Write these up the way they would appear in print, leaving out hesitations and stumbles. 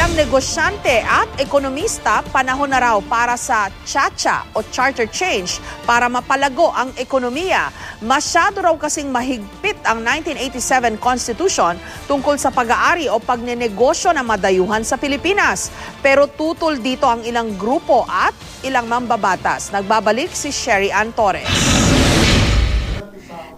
Ilang negosyante at ekonomista, panahon na raw para sa CHA o Charter Change para mapalago ang ekonomiya. Masyado raw kasing mahigpit ang 1987 Constitution tungkol sa pag-aari o pagnenegosyo ng madayuhan sa Pilipinas. Pero tutol dito ang ilang grupo at ilang mambabatas. Nagbabalik si Sherry Ann Torres.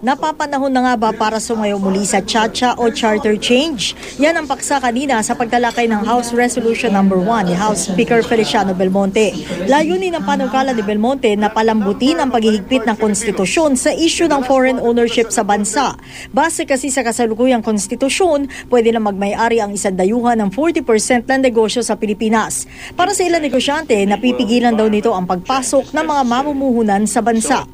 Napapanahon na nga ba para sumayo muli sa CHA o Charter Change? Yan ang paksa kanina sa pagtalakay ng House Resolution No. 1 ni House Speaker Feliciano Belmonte. Layunin ng panukala ni Belmonte na palambutin ang paghihigpit ng konstitusyon sa issue ng foreign ownership sa bansa. Base kasi sa kasalukuyang konstitusyon, pwede na magmay-ari ang isang dayuhan ng 40% ng negosyo sa Pilipinas. Para sa ilang negosyante, napipigilan daw nito ang pagpasok ng mga mamumuhunan sa bansa.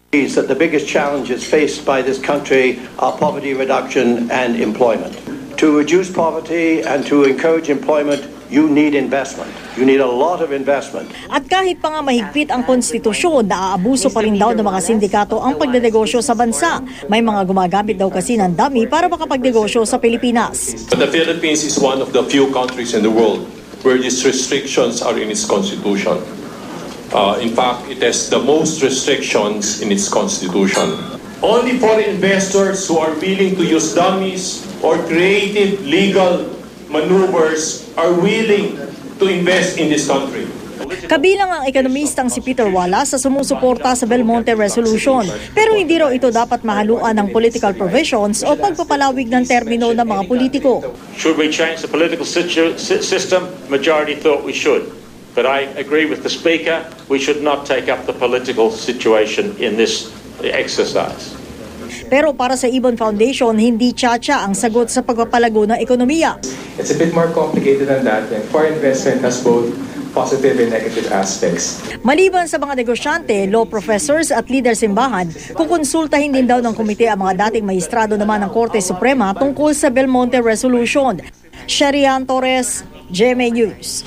That the biggest challenges faced by this country are poverty reduction and employment. To reduce poverty and to encourage employment, you need investment. You need a lot of investment. At kahit pa nga mahigpit ang konstitusyon, naaabuso pa rin daw ng mga sindikato ang pagdedegosyo sa bansa. May mga gumagamit daw kasi ng dummy para makapagnegosyo sa Pilipinas. But the Philippines is one of the few countries in the world where these restrictions are in its constitution. In fact, it has the most restrictions in its constitution. Only foreign investors who are willing to use dummies or creative legal maneuvers are willing to invest in this country. Kabilang ang ekonomistang si Peter Wallace sa sumusuporta sa Belmonte Resolution. Pero hindi raw ito dapat mahaluan ng political provisions o pagpapalawig ng termino ng mga politiko. Should we change the political system? Majority thought we should. But I agree with the Speaker, we should not take up the political situation in this exercise. Pero para sa Ibon Foundation, hindi CHA ang sagot sa pagpapalago ng ekonomiya. It's a bit more complicated than that, and foreign investment has both positive and negative aspects. Maliban sa mga negosyante, law professors at leader simbahan, kukonsultahin din daw ng komite ang mga dating maestrado naman ng Korte Suprema tungkol sa Belmonte Resolution. Sherry Ann Torres, GMA News.